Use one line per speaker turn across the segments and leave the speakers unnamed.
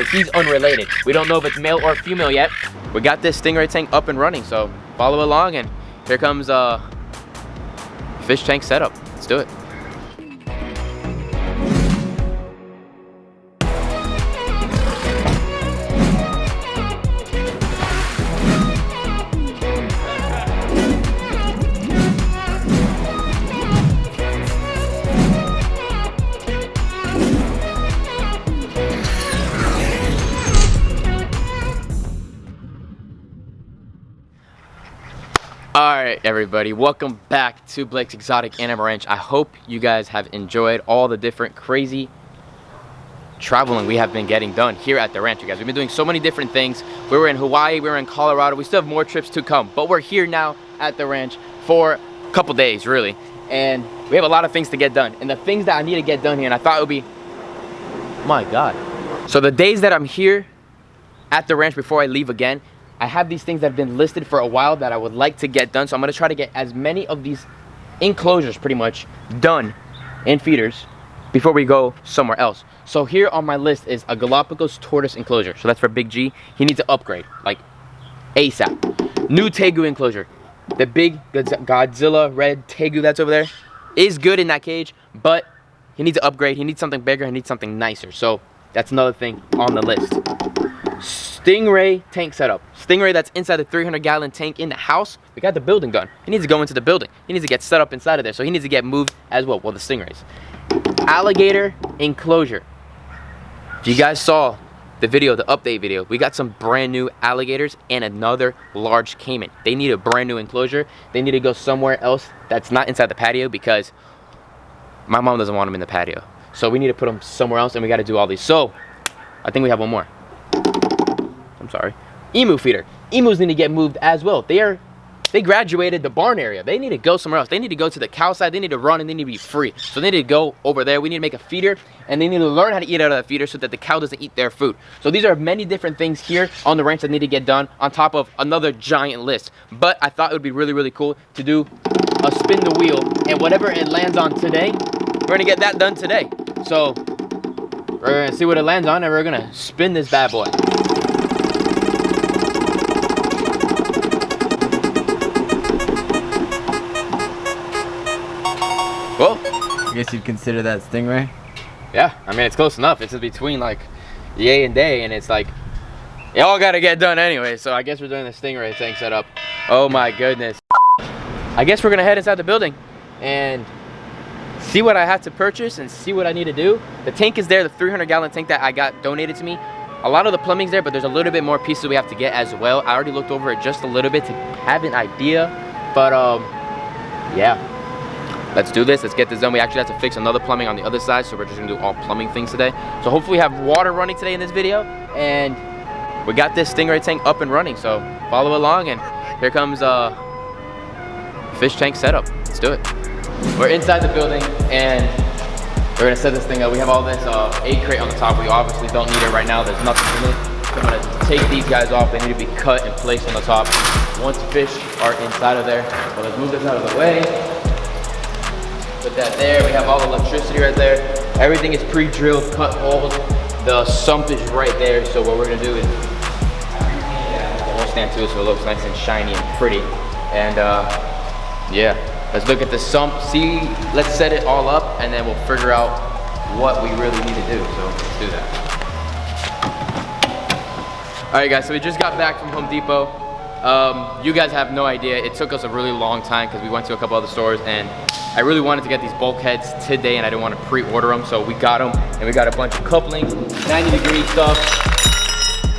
but he's unrelated. We don't know if it's male or female yet. We got this stingray tank up and running, so follow along, and here comes fish tank setup. Let's do it. Alright everybody, welcome back to Blake's Exotic Animal Ranch. I hope you guys have enjoyed all the different crazy traveling we have been getting done here at the ranch, you guys. We've been doing so many different things. We were in Hawaii, we were in Colorado, we still have more trips to come, but we're here now at the ranch for a couple days really, and we have a lot of things to get done. And the things that I need to get done here, and I thought it would be, my god. So the days that I'm here at the ranch before I leave again, I have these things that have been listed for a while that I would like to get done. So I'm going to try to get as many of these enclosures pretty much done in feeders before we go somewhere else. So here on my list is a Galapagos tortoise enclosure. So that's for Big G. He needs to upgrade, like ASAP. New Tegu enclosure. The big Godzilla red Tegu that's over there is good in that cage, but he needs to upgrade. He needs something bigger. He needs something nicer. So that's another thing on the list. Stingray tank setup. Stingray that's inside the 300-gallon tank in the house. We got the building done. He needs to go into the building. He needs to get set up inside of there. So he needs to get moved as well. Well, the stingrays. Alligator enclosure. If you guys saw the video, the update video, we got some brand new alligators and another large caiman. They need a brand new enclosure. They need to go somewhere else that's not inside the patio because my mom doesn't want them in the patio. So we need to put them somewhere else, and we got to do all these. So I think we have one more. I'm sorry. Emu feeder. Emus need to get moved as well. They graduated the barn area. They need to go somewhere else. They need to go to the cow side. They need to run, and they need to be free. So they need to go over there. We need to make a feeder, and they need to learn how to eat out of that feeder so that the cow doesn't eat their food. So these are many different things here on the ranch that need to get done on top of another giant list. But I thought it would be really, really cool to do a spin the wheel, and whatever it lands on today, we're going to get that done today. So we're going to see what it lands on, and we're going to spin this bad boy. Well,
I guess you'd consider that stingray?
Yeah, I mean, it's close enough. It's in between like yay and day, and it's like it all got to get done anyway. So I guess we're doing the stingray tank setup. Oh my goodness. I guess we're gonna head inside the building and see what I have to purchase and see what I need to do. The tank is there, the 300-gallon tank that I got donated to me. A lot of the plumbing's there, but there's a little bit more pieces we have to get as well. I already looked over it just a little bit to have an idea, but yeah. Let's do this. Let's get this done. We actually have to fix another plumbing on the other side, so we're just gonna do all plumbing things today. So hopefully we have water running today in this video, and we got this stingray tank up and running. So follow along, and here comes fish tank setup. Let's do it. We're inside the building, and we're gonna set this thing up. We have all this egg crate on the top. We obviously don't need it right now. There's nothing in it. So I'm gonna take these guys off. They need to be cut and placed on the top once fish are inside of there. So let's move this out of the way. Put that there. We have all the electricity right there. Everything is pre-drilled, cut holes. The sump is right there. So what we're gonna do is the whole stand to it so it looks nice and shiny and pretty. And yeah, let's look at the sump. See, let's set it all up, and then we'll figure out what we really need to do. So let's do that. All right, guys. So we just got back from Home Depot. You guys have no idea. It took us a really long time because we went to a couple other stores, and I really wanted to get these bulkheads today, and I didn't want to pre-order them, so we got them, and we got a bunch of couplings, 90-degree stuff.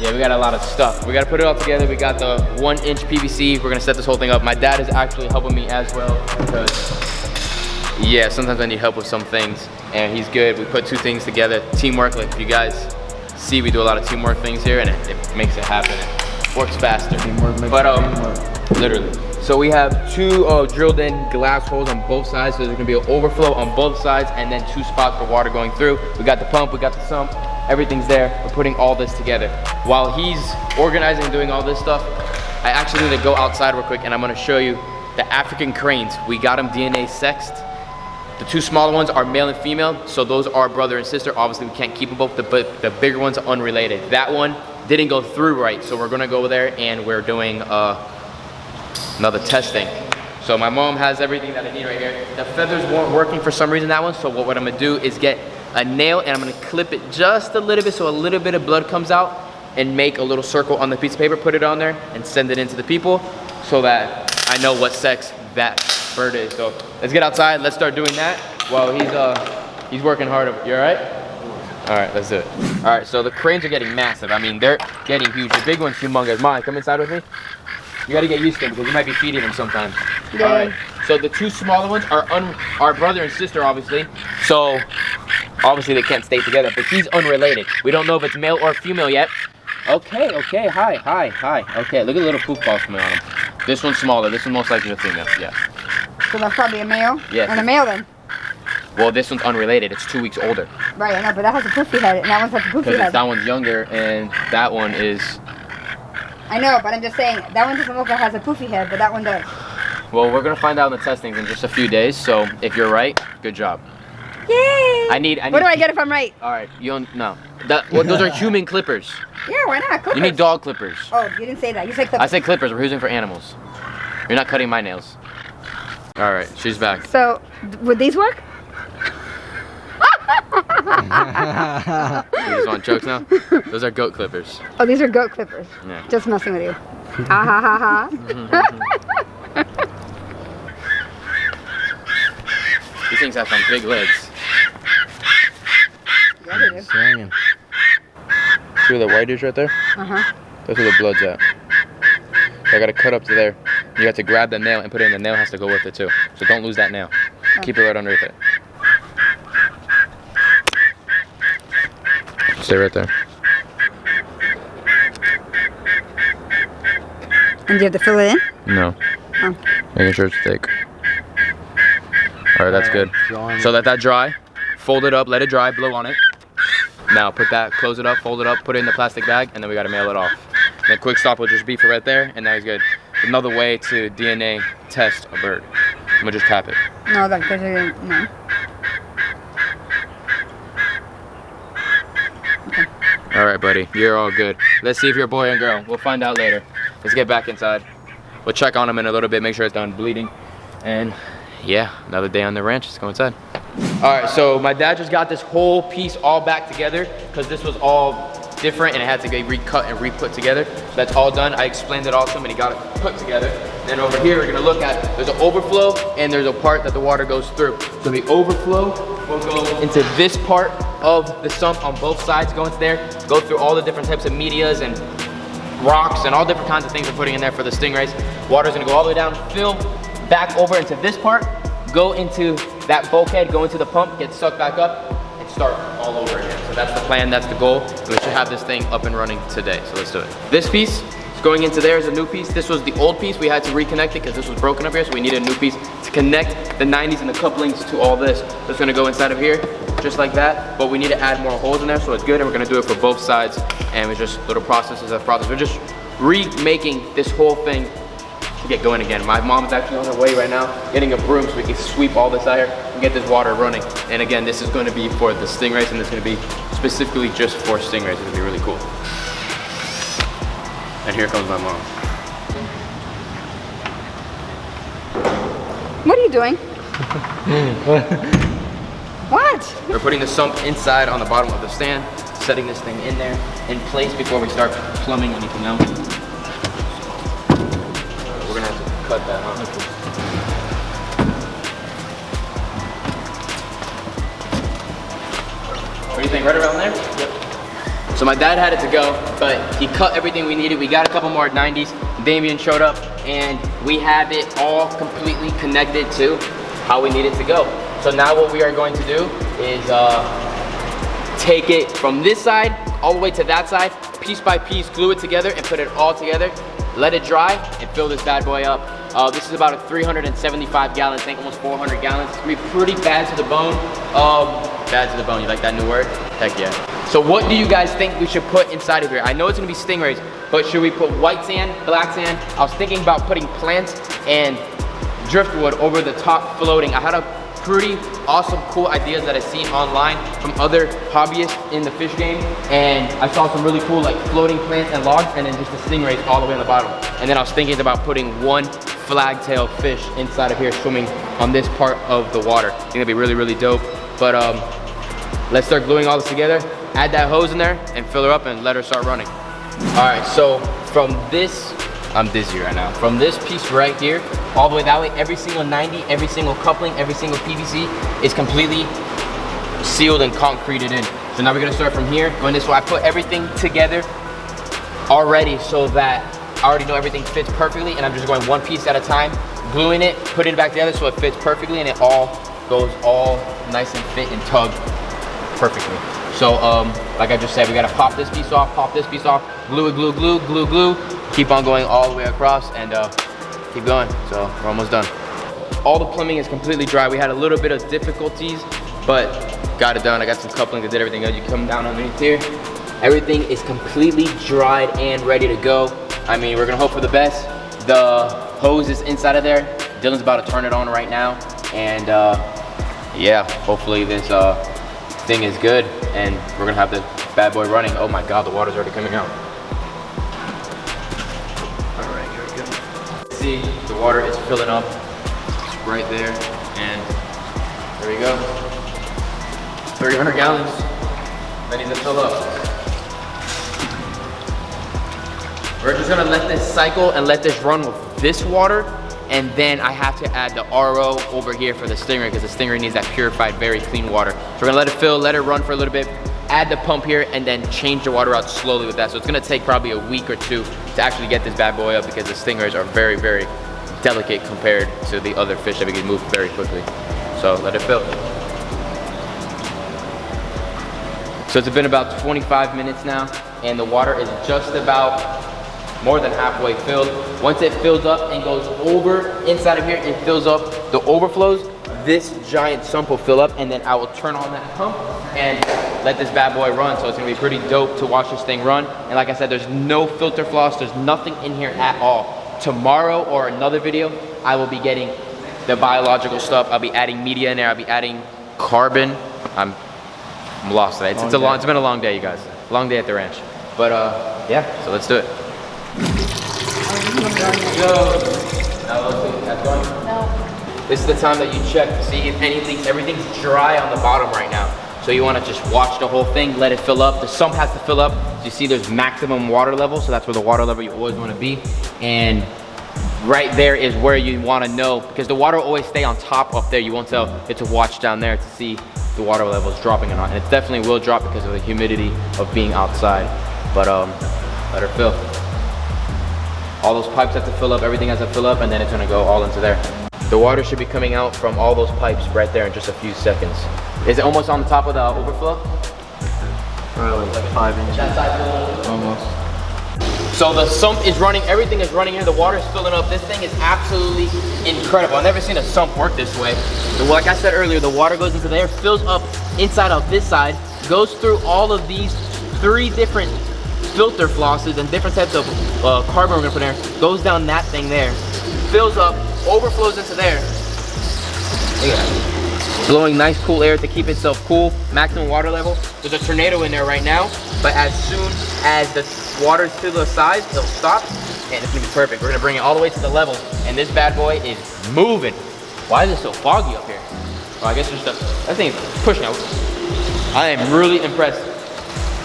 Yeah, we got a lot of stuff. We got to put it all together. We got the 1-inch PVC. We're gonna set this whole thing up. My dad is actually helping me as well because, yeah, sometimes I need help with some things, and he's good. We put two things together. Teamwork, like you guys see, we do a lot of teamwork things here, and it makes it happen. It works faster. Teamwork makes teamwork. Literally. So we have two drilled in glass holes on both sides, so there's gonna be an overflow on both sides, and then two spots for water going through. We got the pump, we got the sump, everything's there. We're putting all this together. While he's organizing and doing all this stuff, I actually need to go outside real quick, and I'm gonna show you the African cranes. We got them DNA sexed, The two smaller ones are male and female, so those are brother and sister. Obviously, we can't keep them both, but the bigger ones are unrelated. That one didn't go through right, so we're gonna go there and we're doing another testing. So my mom has everything that I need right here. The feathers weren't working for some reason, that one, so what I'm gonna do is get a nail and I'm gonna clip it just a little bit so a little bit of blood comes out and make a little circle on the piece of paper, put it on there and send it into the people so that I know what sex that bird is. So let's get outside, let's start doing that while he's working hard. You all right? All right, let's do it. All right, so the cranes are getting massive. I mean, they're getting huge. The big one's humongous. Mom, come inside with me. You gotta get used to them because you might be feeding them sometimes.
Yeah.
All right, so the two smaller ones are brother and sister, obviously. So obviously they can't stay together, but he's unrelated. We don't know if it's male or female yet. Okay, hi. Okay, look at the little poof balls coming on him. This one's smaller, this one's most likely a female, yeah.
So that's probably a male?
Yes.
And a male then?
Well, this one's unrelated, it's 2 weeks older.
Right, I know, but that has a poofy head, and that one has a poofy head.
That one's younger, and that one is...
I know, but I'm just saying, that one doesn't look like it has a poofy head, but that one does.
Well, we're gonna find out in the testings in just a few days, so if you're right, good job.
Yay!
I need
What do I get if I'm right?
All right, you don't, no. Well, those are human clippers.
Yeah, why not? Clippers.
You need dog clippers.
Oh, you didn't say that. You said clippers.
I said clippers, we're using for animals. You're not cutting my nails. All right, she's back.
So, would these work?
You just want jokes now? Those are goat clippers.
Oh, these are goat clippers.
Yeah.
Just messing with you. Ha ha ha ha.
These things have some big legs.
Yeah, they do.
Swinging.
See where the white is right there?
Uh-huh.
That's where the blood's at. So I gotta cut up to there. You have to grab the nail and put it in. The nail has to go with it too. So don't lose that nail. Keep it right underneath it. Stay right there.
And do you have to fill it in?
No.
Oh.
Making sure it's thick. All right, that's good. So let that dry. Fold it up, let it dry, blow on it. Now put that, close it up, fold it up, put it in the plastic bag, and then we gotta mail it off. Then quick stop will just beef it right there, and now he's good. Another way to DNA test a bird. I'm gonna just tap it.
No, that because no.
All right, buddy, you're all good. Let's see if you're a boy or girl. We'll find out later. Let's get back inside. We'll check on him in a little bit, make sure it's done bleeding. And yeah, another day on the ranch. Let's go inside. All right, so my dad just got this whole piece all back together because this was all different and it had to get recut and re-put together. So that's all done. I explained it all to him and he got it put together. Then over here, we're gonna look at, there's an overflow and there's a part that the water goes through. So the overflow will go into this part of the sump on both sides, go into there, go through all the different types of medias and rocks and all different kinds of things we're putting in there for the stingrays. Water's gonna go all the way down, fill back over into this part, go into that bulkhead, go into the pump, get sucked back up, and start all over again. So that's the plan, that's the goal. And we should have this thing up and running today, so let's do it. This piece is going into there as a new piece. This was the old piece. We had to reconnect it because this was broken up here, so we needed a new piece to connect the 90s and the couplings to all this. So it's gonna go inside of here, just like that, but we need to add more holes in there, so it's good, and we're gonna do it for both sides, and it's just little processes of process. We're just remaking this whole thing to get going again. My mom is actually on her way right now, getting a broom so we can sweep all this out here and get this water running. And again, this is going to be for the stingrays, and this is going to be specifically just for stingrays. It's going to be really cool. And here comes my mom.
What are you doing? What?
We're putting the sump inside on the bottom of the stand, setting this thing in there, in place before we start plumbing anything else. We're gonna have to cut that, huh? What do you think, right around there? Yep. So my dad had it to go, but he cut everything we needed. We got a couple more 90s. Damien showed up, and we have it all completely connected to how we need it to go. So now what we are going to do is take it from this side all the way to that side, piece by piece, glue it together and put it all together. Let it dry and fill this bad boy up. This is about a 375 gallon tank, almost 400 gallons. It's gonna be pretty bad to the bone. Bad to the bone, you like that new word? Heck yeah. So what do you guys think we should put inside of here? I know it's gonna be stingrays, but should we put white sand, black sand? I was thinking about putting plants and driftwood over the top floating. I had a pretty awesome, cool ideas that I've seen online from other hobbyists in the fish game. And I saw some really cool like floating plants and logs, and then just the stingrays all the way on the bottom. And then I was thinking about putting one flagtail fish inside of here swimming on this part of the water. I think that'd be really, really dope. But let's start gluing all this together. Add that hose in there and fill her up and let her start running. All right, so from this, I'm dizzy right now. From this piece right here, all the way that way, every single 90, every single coupling, every single PVC is completely sealed and concreted in. So now we're gonna start from here, going this way. I put everything together already so that I already know everything fits perfectly, and I'm just going one piece at a time, gluing it, putting it back together so it fits perfectly, and it all goes all nice and fit and tug perfectly. So like I just said, we gotta pop this piece off, glue it, glue, glue, glue, glue, keep on going all the way across, and keep going. So we're almost done. All the plumbing is completely dry. We had a little bit of difficulties, but got it done. I got some coupling that did everything else. You come down underneath here. Everything is completely dried and ready to go. I mean, we're gonna hope for the best. The hose is inside of there. Dylan's about to turn it on right now. And yeah, hopefully this thing is good and we're gonna have the bad boy running. Oh my God, the water's already coming out. All right, here we go. See, the water is filling up. It's right there, and there we go. 300 gallons, ready to fill up. We're just gonna let this cycle and let this run with this water, and then I have to add the RO over here for the stingray because the stingray needs that purified, very clean water. So we're gonna let it fill, let it run for a little bit, add the pump here, and then change the water out slowly with that. So it's gonna take probably a week or two to actually get this bad boy up because the stingrays are very, very delicate compared to the other fish that we can move very quickly. So let it fill. So it's been about 25 minutes now, and the water is just about more than halfway filled. Once it fills up and goes over inside of here and fills up the overflows, this giant sump will fill up, and then I will turn on that pump and let this bad boy run. So it's gonna be pretty dope to watch this thing run. And like I said, there's no filter floss, there's nothing in here at all. Tomorrow or another video, I will be getting the biological stuff. I'll be adding media in there, I'll be adding carbon. I'm lost today. It's been a long day, you guys. Long day at the ranch. But yeah, so let's do it. No. This is the time that you check to see if any leaks. Everything's dry on the bottom right now. So you want to just watch the whole thing, let it fill up. The sump has to fill up. So you see there's maximum water level, so that's where the water level you always want to be. And right there is where you want to know, because the water will always stay on top up there. You won't tell it to watch down there to see the water level is dropping or not. And it definitely will drop because of the humidity of being outside. But let her fill. All those pipes have to fill up, everything has to fill up, and then it's gonna go all into there. The water should be coming out from all those pipes right there in just a few seconds. Is it almost on the top of the overflow?
Probably like 5 inches.
That side
Almost.
So the sump is running, everything is running here, the water is filling up. This thing is absolutely incredible. I've never seen a sump work this way. So like I said earlier, the water goes into there, fills up inside of this side, goes through all of these 3 different filter flosses and different types of carbon we're gonna put in there, goes down that thing there, fills up, overflows into there. Look at that. Blowing nice cool air to keep itself cool, maximum water level. There's a tornado in there right now, but as soon as the water's to the size, it'll stop, and it's gonna be perfect. We're gonna bring it all the way to the level, and this bad boy is moving. Why is it so foggy up here? Well, I guess there's stuff, that thing is pushing out. I am really impressed.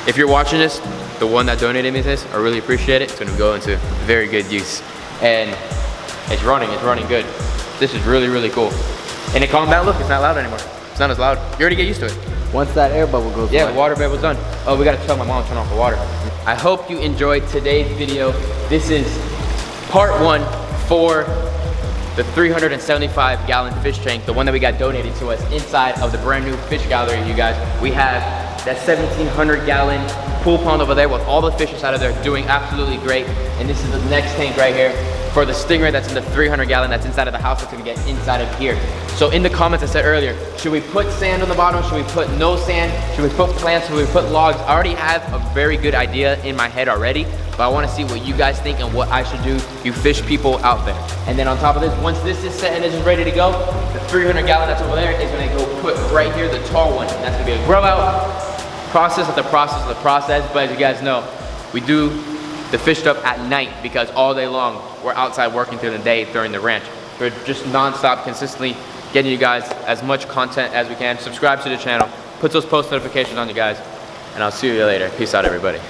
If you're watching this, the one that donated me this, I really appreciate it. It's gonna go into very good use. And it's running good. This is really, really cool. And it calmed down, look, it's not loud anymore. It's not as loud. You already get used to it.
Once that air bubble goes
Yeah,
away.
the water bubble's done. Oh, we gotta tell my mom to turn off the water. I hope you enjoyed today's video. This is part 1 for the 375 gallon fish tank, the one that we got donated to us inside of the brand new fish gallery, you guys. We have that 1,700 gallon pool pond over there with all the fish inside of there doing absolutely great. And this is the next tank right here for the stingray that's in the 300 gallon that's inside of the house that's gonna get inside of here. So in the comments I said earlier, should we put sand on the bottom? Should we put no sand? Should we put plants? Should we put logs? I already have a very good idea in my head already, but I wanna see what you guys think and what I should do, you fish people out there. And then on top of this, once this is set and this is ready to go, the 300 gallon that's over there is gonna go put right here, the tall one. That's gonna be a grow out process of the process of the process. But as you guys know, we do the fish stuff at night because all day long we're outside working through the day during the ranch. We're just non-stop, consistently getting you guys as much content as we can. Subscribe to the channel, put those post notifications on you guys, and I'll see you later. Peace out, everybody.